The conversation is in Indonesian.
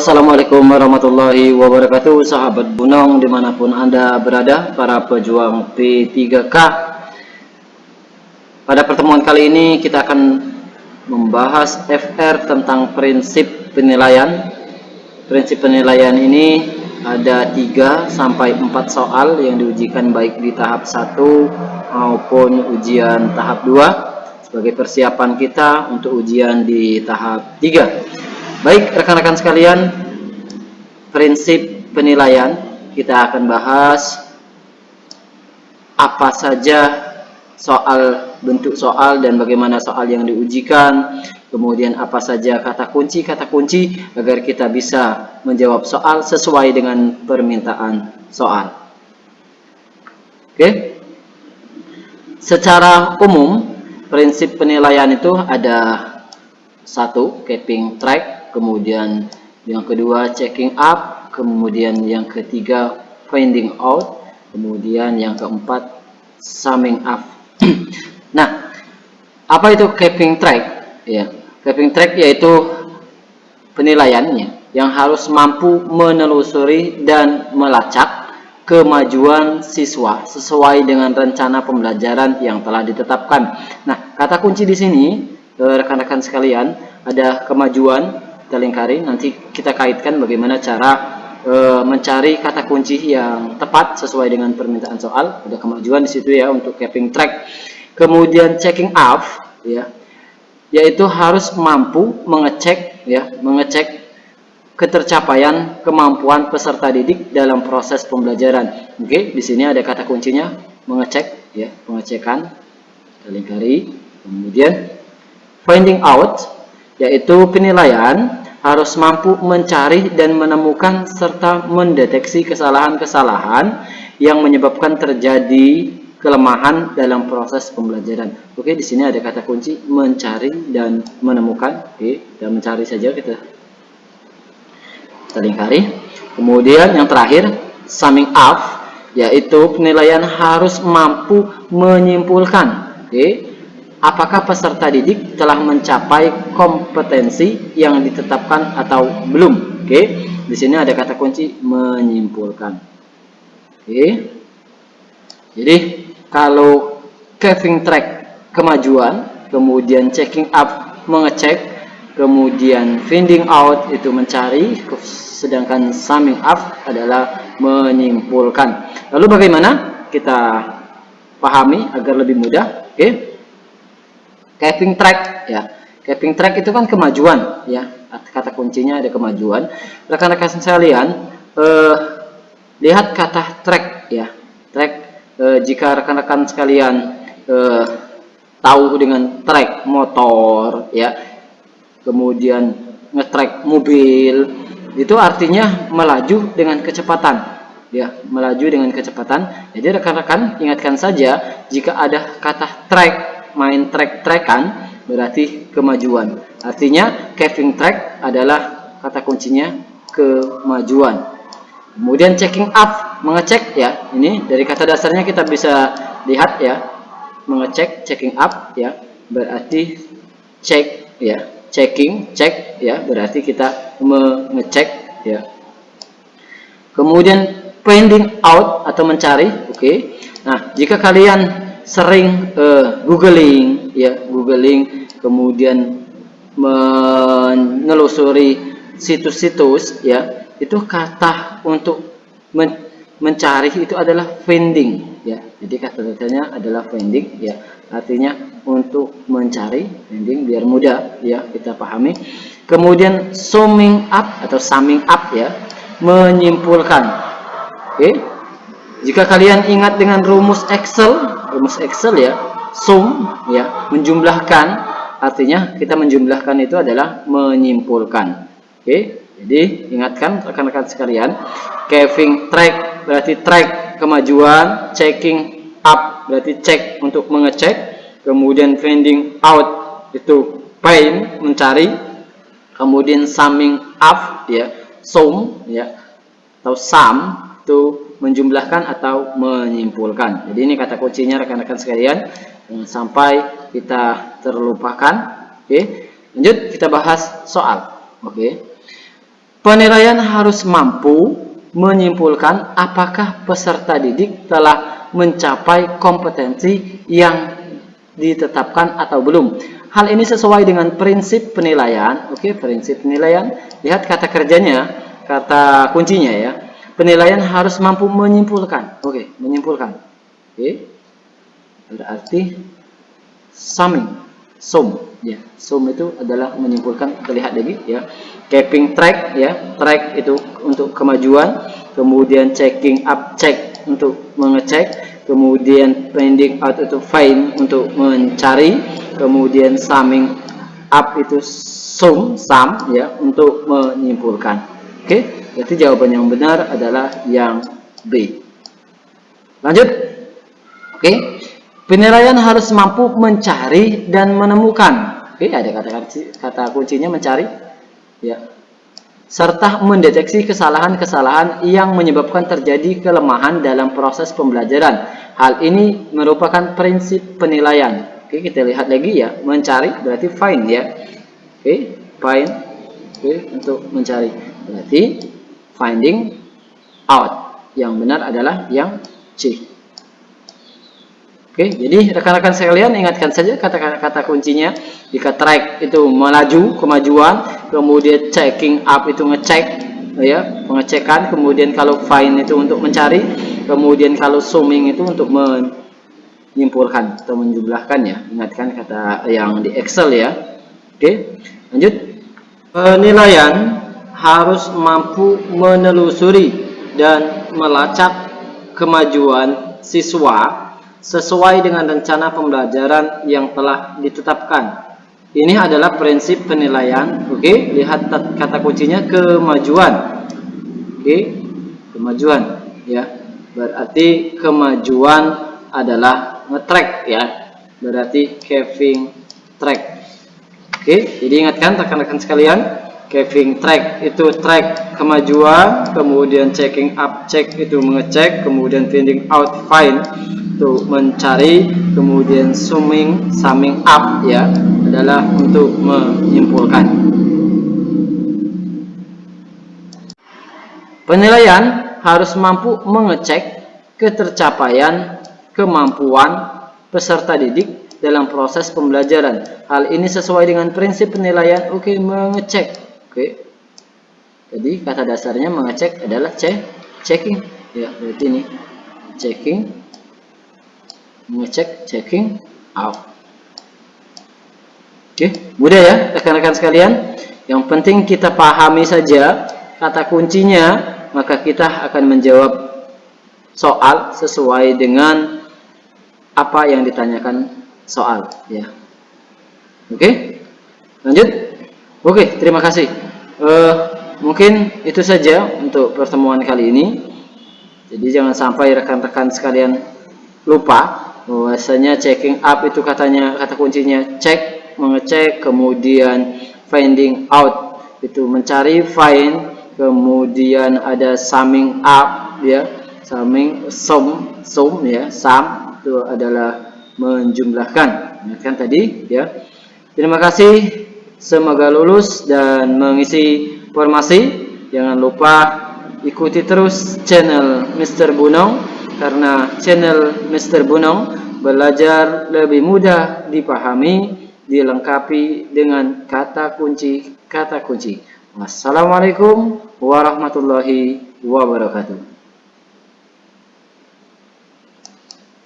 Assalamualaikum warahmatullahi wabarakatuh, sahabat Bunong dimanapun Anda berada, para pejuang P3K. Pada pertemuan kali ini kita akan membahas FR tentang prinsip penilaian. Prinsip penilaian ini ada 3 sampai 4 soal yang diujikan baik di tahap 1 maupun ujian tahap 2 sebagai persiapan kita untuk ujian di tahap 3. Baik rekan-rekan sekalian, prinsip penilaian kita akan bahas apa saja soal, bentuk soal dan bagaimana soal yang diujikan, kemudian apa saja kata kunci agar kita bisa menjawab soal sesuai dengan permintaan soal. Oke. Secara umum prinsip penilaian itu ada 1. Keeping track, kemudian yang kedua checking up, kemudian yang ketiga finding out, kemudian yang keempat summing up. Nah, apa itu keeping track? Ya, keeping track yaitu penilaiannya yang harus mampu menelusuri dan melacak kemajuan siswa sesuai dengan rencana pembelajaran yang telah ditetapkan. Nah, kata kunci di sini rekan-rekan sekalian ada kemajuan. Kita lingkari, nanti kita kaitkan bagaimana cara mencari kata kunci yang tepat sesuai dengan permintaan soal. Ada kemajuan di situ ya untuk keeping track. Kemudian checking up ya, yaitu harus mampu mengecek ketercapaian kemampuan peserta didik dalam proses pembelajaran. Oke, di sini ada kata kuncinya mengecek ya, pengecekan. Kita lingkari. Kemudian finding out yaitu penilaian harus mampu mencari dan menemukan serta mendeteksi kesalahan-kesalahan yang menyebabkan terjadi kelemahan dalam proses pembelajaran. Oke, di sini ada kata kunci mencari dan menemukan. Oke, dan mencari saja kita lingkari. Kemudian yang terakhir summing up yaitu penilaian harus mampu menyimpulkan. Oke. Apakah peserta didik telah mencapai kompetensi yang ditetapkan atau belum? Oke, di sini ada kata kunci menyimpulkan. Oke, jadi kalau keeping track kemajuan, kemudian checking up mengecek, kemudian finding out itu mencari, sedangkan summing up adalah menyimpulkan. Lalu bagaimana kita pahami agar lebih mudah? Oke. Keeping track ya, keeping track itu kan kemajuan ya, kata kuncinya ada kemajuan. Rekan-rekan sekalian, lihat kata track ya, track. Jika rekan-rekan sekalian tahu dengan track motor ya, kemudian ngetrack mobil, itu artinya melaju dengan kecepatan ya, melaju dengan kecepatan. Jadi rekan-rekan ingatkan saja jika ada kata track, main track-trackan berarti kemajuan. Artinya keeping track adalah kata kuncinya kemajuan. Kemudian checking up mengecek ya, ini dari kata dasarnya kita bisa lihat ya, mengecek, checking up ya berarti cek ya, checking, cek ya berarti kita mengecek ya. Kemudian finding out atau mencari. Oke. Nah, jika kalian sering googling ya, kemudian menelusuri situs-situs ya, itu kata untuk mencari itu adalah finding ya. Jadi kata dasarnya adalah finding ya, artinya untuk mencari, finding biar mudah ya kita pahami. Kemudian summing up atau summing up ya, menyimpulkan. Oke. Jika kalian ingat dengan rumus Excel ya, sum ya, menjumlahkan, artinya kita menjumlahkan itu adalah menyimpulkan. Oke, jadi ingatkan rekan-rekan sekalian, keeping track berarti track kemajuan, checking up berarti cek untuk mengecek, kemudian finding out itu find mencari, kemudian summing up ya, sum ya, atau sum itu menjumlahkan atau menyimpulkan. Jadi ini kata kuncinya rekan-rekan sekalian, sampai kita terlupakan. Oke, lanjut kita bahas soal. Oke, Penilaian harus mampu menyimpulkan apakah peserta didik telah mencapai kompetensi yang ditetapkan atau belum. Hal ini sesuai dengan prinsip penilaian. Oke, prinsip penilaian. Lihat kata kerjanya, kata kuncinya ya. Penilaian harus mampu menyimpulkan. Oke, menyimpulkan. Oke. Berarti summing, sum ya. Sum itu adalah menyimpulkan. Kita lihat lagi ya. Keeping track ya. Track itu untuk kemajuan, kemudian checking up, check untuk mengecek, kemudian finding out itu find untuk mencari, kemudian summing up itu sum ya untuk menyimpulkan. Oke, berarti jawaban yang benar adalah yang B. Lanjut. Oke, penilaian harus mampu mencari dan menemukan. Oke, ada kata kuncinya mencari ya, serta mendeteksi kesalahan-kesalahan yang menyebabkan terjadi kelemahan dalam proses pembelajaran. Hal ini merupakan prinsip penilaian. Oke, kita lihat lagi ya, mencari berarti find ya. Oke, find. Oke, untuk mencari berarti finding out. Yang benar adalah yang C. Oke, jadi rekan-rekan sekalian ingatkan saja kata-kata kuncinya. Jika track itu melaju, kemajuan, kemudian checking up itu ngecek, ya, pengecekan, kemudian kalau find itu untuk mencari, kemudian kalau summing itu untuk menyimpulkan atau menjumlahkan ya. Ingatkan kata yang di Excel ya. Oke, lanjut. Penilaian harus mampu menelusuri dan melacak kemajuan siswa sesuai dengan rencana pembelajaran yang telah ditetapkan. Ini adalah prinsip penilaian. Oke, lihat kata kuncinya kemajuan. Oke, kemajuan ya. Berarti kemajuan adalah nge-track ya. Berarti keeping track. Oke, jadi ingatkan rekan-rekan sekalian, keeping track itu track kemajuan, kemudian checking up, check itu mengecek, kemudian finding out, find untuk mencari, kemudian summing up ya adalah untuk menyimpulkan. Penilaian harus mampu mengecek ketercapaian kemampuan peserta didik dalam proses pembelajaran. Hal ini sesuai dengan prinsip penilaian. Oke, mengecek. Oke. Jadi kata dasarnya mengecek adalah checking ya, berarti ini checking, mengecek, checking out. Oke, mudah ya rekan-rekan sekalian. Yang penting kita pahami saja kata kuncinya, maka kita akan menjawab soal sesuai dengan apa yang ditanyakan soal ya. Oke, lanjut. Oke, terima kasih. Mungkin itu saja untuk pertemuan kali ini. Jadi jangan sampai rekan-rekan sekalian lupa bahwasanya checking up itu kata kuncinya cek, mengecek, kemudian finding out itu mencari, find, kemudian ada summing up ya, summing, sum ya, sum itu adalah menjumlahkan kan tadi ya. Terima kasih, semoga lulus dan mengisi formasi. Jangan lupa ikuti terus channel Mr. Bunong, karena channel Mr. Bunong belajar lebih mudah dipahami, dilengkapi dengan kata kunci. Wassalamualaikum warahmatullahi wabarakatuh.